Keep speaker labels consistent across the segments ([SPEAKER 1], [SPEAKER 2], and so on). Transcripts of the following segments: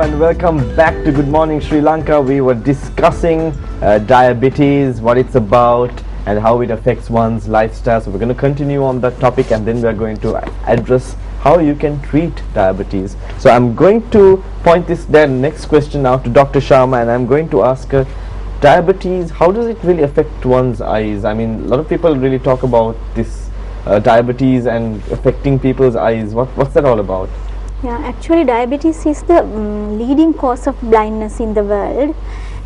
[SPEAKER 1] and welcome back to Good Morning Sri Lanka. We were discussing diabetes, what it's about and how it affects one's lifestyle. So we're going to continue on that topic, and then we're going to address how you can treat diabetes. So I'm going to point this next question out to Dr. Sharma, and I'm going to ask her, diabetes, how does it really affect one's eyes? I mean, a lot of people really talk about this diabetes and affecting people's eyes. What's that all about?
[SPEAKER 2] Yeah, actually diabetes is the leading cause of blindness in the world.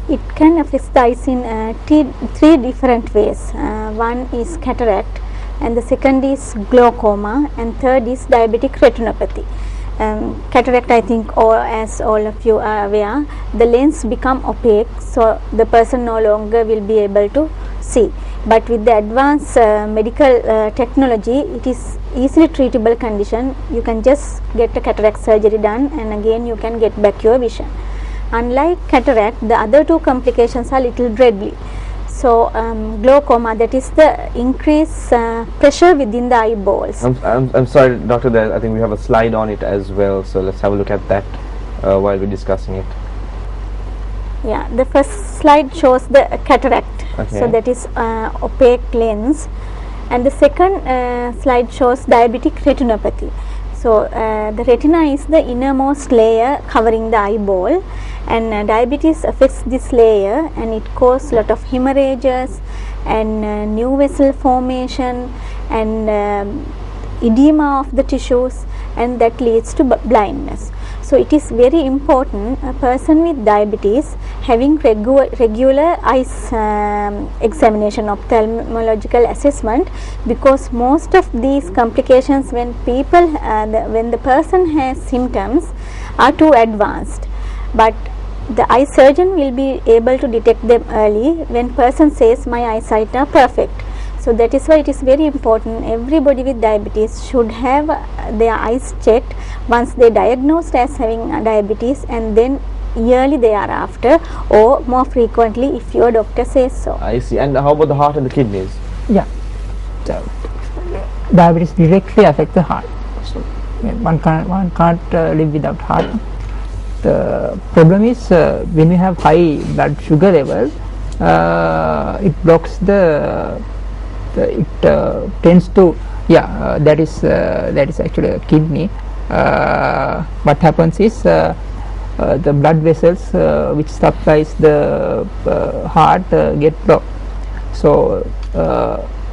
[SPEAKER 2] It can affect the eyes in three different ways. One is cataract, and the second is glaucoma, and third is diabetic retinopathy. Cataract, I think, as all of you are aware, the lens become opaque, so the person no longer will be able to see. But with the advanced medical technology, it is easily treatable condition. You can just get a cataract surgery done, and again you can get back your vision. Unlike cataract, the other two complications are little deadly. So glaucoma, that is the increased pressure within the eyeballs.
[SPEAKER 1] I'm sorry, doctor, I think we have a slide on it as well, so let's have a look at that while we're discussing it.
[SPEAKER 2] Yeah, the first slide shows the cataract.
[SPEAKER 1] Okay.
[SPEAKER 2] So that is opaque lens, and the second slide shows diabetic retinopathy. So the retina is the innermost layer covering the eyeball, and diabetes affects this layer, and it causes a lot of hemorrhages and new vessel formation and edema of the tissues, and that leads to blindness. So it is very important a person with diabetes having regular eyes examination, ophthalmological assessment, because most of these complications when the person has symptoms are too advanced, but the eye surgeon will be able to detect them early when person says my eyesight are perfect. So that is why it is very important everybody with diabetes should have their eyes checked once they diagnosed as having diabetes, and then yearly thereafter, or more frequently if your doctor says so.
[SPEAKER 1] I see. And how about the heart and the kidneys?
[SPEAKER 3] Yeah, so diabetes directly affects the heart. So one can't live without heart. The problem is when you have high blood sugar level, it blocks it tends to that is actually a kidney. What happens is the blood vessels which supplies the heart get blocked. So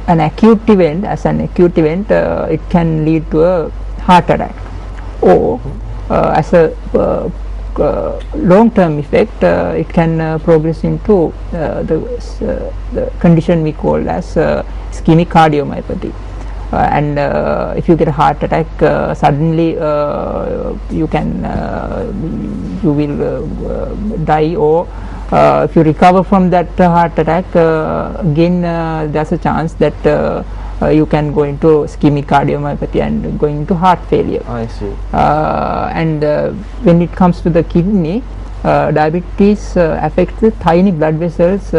[SPEAKER 3] an acute event, it can lead to a heart attack, or as a long-term effect, it can progress into the condition we call as ischemic cardiomyopathy. And if you get a heart attack suddenly, you will die, or if you recover from that heart attack, again there's a chance that you can go into ischemic cardiomyopathy and going into heart failure.
[SPEAKER 1] I see.
[SPEAKER 3] And when it comes to the kidney, diabetes affects the tiny blood vessels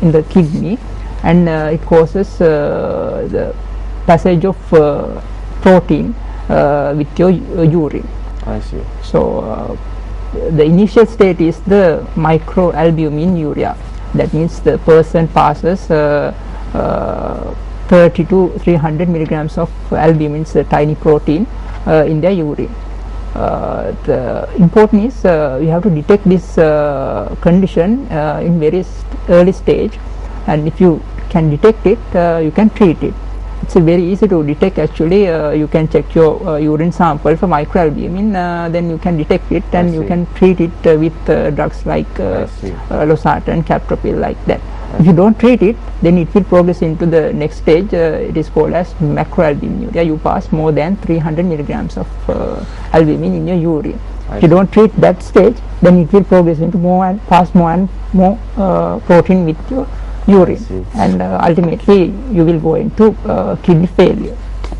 [SPEAKER 3] in the kidney, and it causes the passage of protein with your urine.
[SPEAKER 1] I see.
[SPEAKER 3] So the initial state is the microalbuminuria. That means the person passes 30 to 300 milligrams of albumin, the tiny protein, in their urine. The important is you have to detect this condition in very early stage, and if you can detect it, you can treat it. It's very easy to detect actually. You can check your urine sample for microalbumin, then you can detect it, and you can treat it with drugs like losartan, captopril, like that. If you don't treat it, then it will progress into the next stage. It is called as macroalbuminuria. You pass more than 300 milligrams of albumin in your urine. If you don't treat that stage, then it will progress into more and more protein with your urine, and ultimately you will go into kidney failure.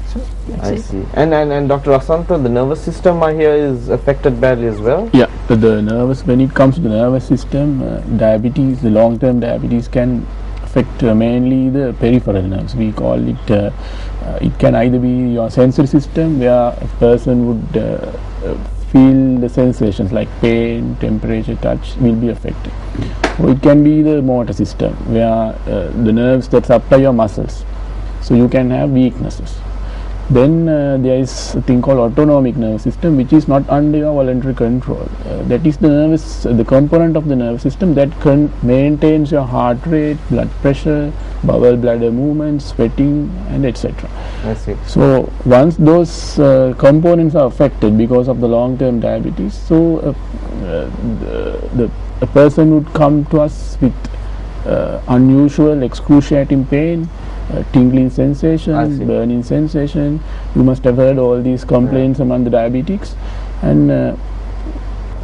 [SPEAKER 3] So
[SPEAKER 1] I see. And Dr. Asantha, the nervous system I hear is affected badly as well?
[SPEAKER 4] Yeah, when it comes to the nervous system, diabetes, the long-term diabetes can affect mainly the peripheral nerves. We call it, it can either be your sensory system, where a person would feel the sensations like pain, temperature, touch will be affected. Or it can be the motor system where the nerves that supply your muscles. So you can have weaknesses. Then there is a thing called autonomic nervous system, which is not under your voluntary control. That is the component of the nervous system that maintains your heart rate, blood pressure, bowel bladder movements, sweating, and etc.
[SPEAKER 1] I see.
[SPEAKER 4] So once those components are affected because of the long-term diabetes, so a person would come to us with unusual excruciating pain, tingling
[SPEAKER 1] I
[SPEAKER 4] sensation,
[SPEAKER 1] see.
[SPEAKER 4] burning sensation. You must have heard all these complaints among the diabetics. And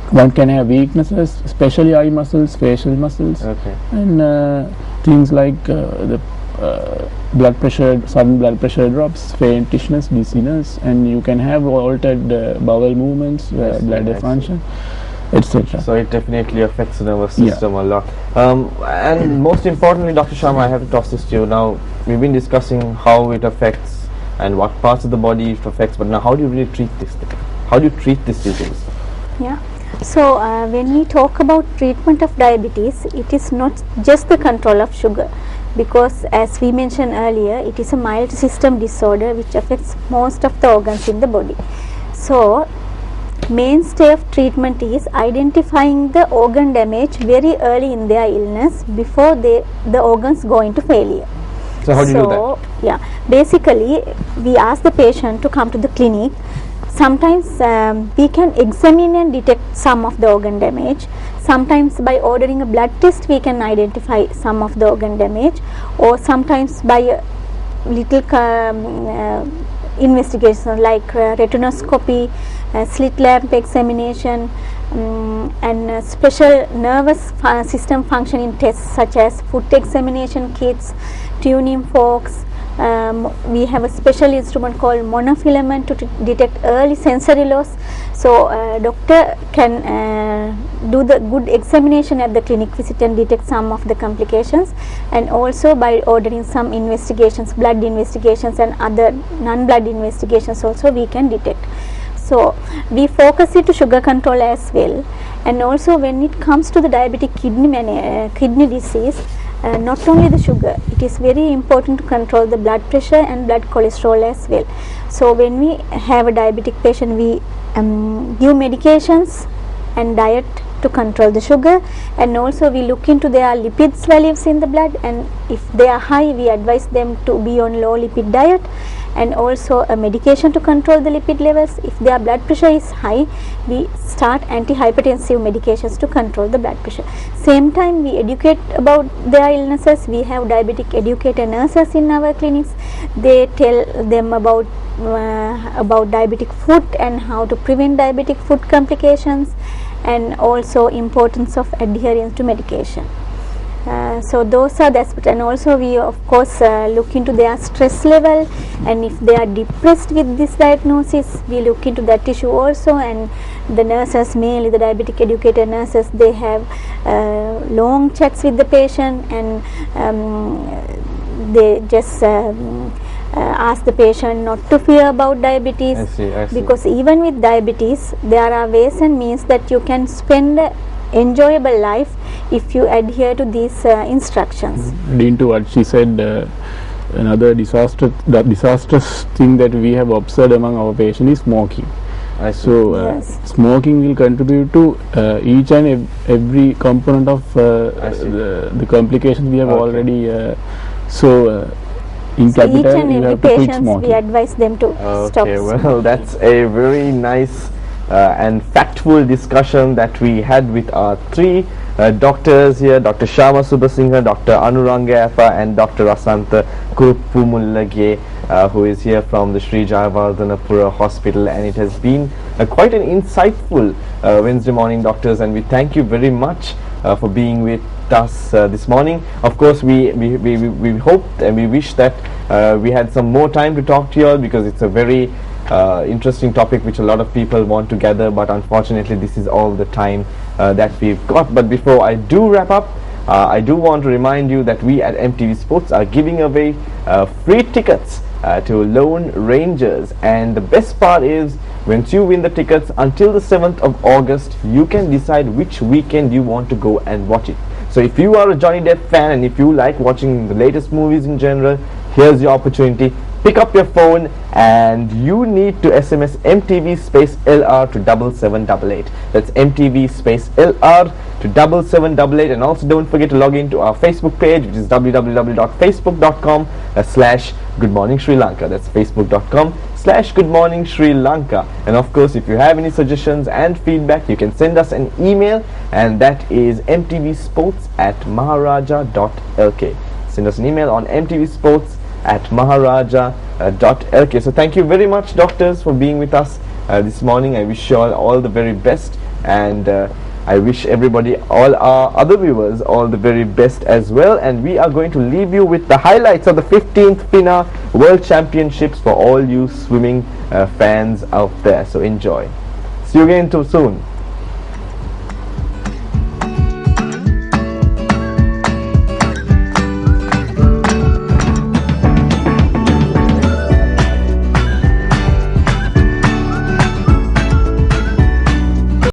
[SPEAKER 4] one can have weaknesses, especially eye muscles, facial muscles,
[SPEAKER 1] Okay.
[SPEAKER 4] and things like the blood pressure, sudden blood pressure drops, faintishness, dizziness, and you can have altered bowel movements,
[SPEAKER 1] I see,
[SPEAKER 4] bladder
[SPEAKER 1] I see.
[SPEAKER 4] function, etc.
[SPEAKER 1] So it definitely affects the nervous
[SPEAKER 4] Yeah.
[SPEAKER 1] system a lot. And most importantly, Dr. Sharma, I have to toss this to you. Now, we've been discussing how it affects and what parts of the body it affects, but now how do you really treat this thing? How do you treat this disease?
[SPEAKER 2] Yeah. So when we talk about treatment of diabetes, it is not just the control of sugar, because as we mentioned earlier, it is a mild system disorder which affects most of the organs in the body. So mainstay of treatment is identifying the organ damage very early in their illness before the organs go into failure.
[SPEAKER 1] So how do you do that?
[SPEAKER 2] Yeah, basically we ask the patient to come to the clinic. Sometimes we can examine and detect some of the organ damage. Sometimes by ordering a blood test we can identify some of the organ damage, or sometimes by a little investigation like retinoscopy, slit lamp examination, and special nervous system functioning tests such as foot examination kits, tuning forks. We have a special instrument called monofilament to detect early sensory loss. So doctor can do the good examination at the clinic visit and detect some of the complications, and also by ordering some investigations, blood investigations and other non-blood investigations also we can detect. So we focus it to sugar control as well. And also when it comes to the diabetic kidney disease, not only the sugar, it is very important to control the blood pressure and blood cholesterol as well. So when we have a diabetic patient, we give medications and diet to control the sugar, and also we look into their lipids values in the blood, and if they are high we advise them to be on low lipid diet, and also a medication to control the lipid levels. If their blood pressure is high, we start antihypertensive medications to control the blood pressure. Same time we educate about their illnesses. We have diabetic educator nurses in our clinics. They tell them about diabetic foot and how to prevent diabetic foot complications, and also importance of adherence to medication. So those are the aspects, and also we of course look into their stress level, and if they are depressed with this diagnosis we look into that issue also. And the nurses, mainly the diabetic educator nurses, they have long chats with the patient, and they just ask the patient not to fear about diabetes.
[SPEAKER 1] I see.
[SPEAKER 2] Because even with diabetes there are ways and means that you can spend a enjoyable life if you adhere to these instructions.
[SPEAKER 4] Into what she said, another disastrous thing that we have observed among our patients is smoking.
[SPEAKER 1] I see.
[SPEAKER 4] So
[SPEAKER 2] Yes.
[SPEAKER 4] smoking will contribute to each and every component of
[SPEAKER 1] I see.
[SPEAKER 4] the complications we have
[SPEAKER 1] Okay.
[SPEAKER 4] already. In
[SPEAKER 2] So each
[SPEAKER 4] capital,
[SPEAKER 2] and
[SPEAKER 4] you
[SPEAKER 2] every
[SPEAKER 4] have to quit
[SPEAKER 2] patient
[SPEAKER 4] smoking.
[SPEAKER 2] we advise them to stop
[SPEAKER 1] Okay,
[SPEAKER 2] smoking.
[SPEAKER 1] well, that's a very nice and factful discussion that we had with our three doctors here, Dr. Sharma Subasinghe, Dr. Anuranga Effa, and Dr. Asantha Kurupumullage, who is here from the Sri Jayavardhanapura Hospital, and it has been quite an insightful Wednesday morning, doctors, and we thank you very much for being with us this morning. Of course, we hoped and we wish that we had some more time to talk to you all, because it's a very interesting topic which a lot of people want to gather, but unfortunately this is all the time that we've got. But before I do wrap up, I do want to remind you that we at MTV Sports are giving away free tickets to Lone Rangers. And the best part is, once you win the tickets until the 7th of August, you can decide which weekend you want to go and watch it. So if you are a Johnny Depp fan and if you like watching the latest movies in general, here's your opportunity. Pick up your phone and you need to SMS MTV space LR to 7788. That's MTV space LR to 7788. And also don't forget to log into our Facebook page, which is www.facebook.com/Good Morning Sri Lanka. That's facebook.com/Good Morning Sri Lanka. And of course, if you have any suggestions and feedback, you can send us an email, and that is mtvsports@maharaja.lk. Send us an email on mtvsports@maharaja.lk. So thank you very much, doctors, for being with us this morning. I wish you all the very best, and I wish everybody, all our other viewers, all the very best as well. And we are going to leave you with the highlights of the 15th FINA World Championships for all you swimming fans out there. So enjoy. See you again soon.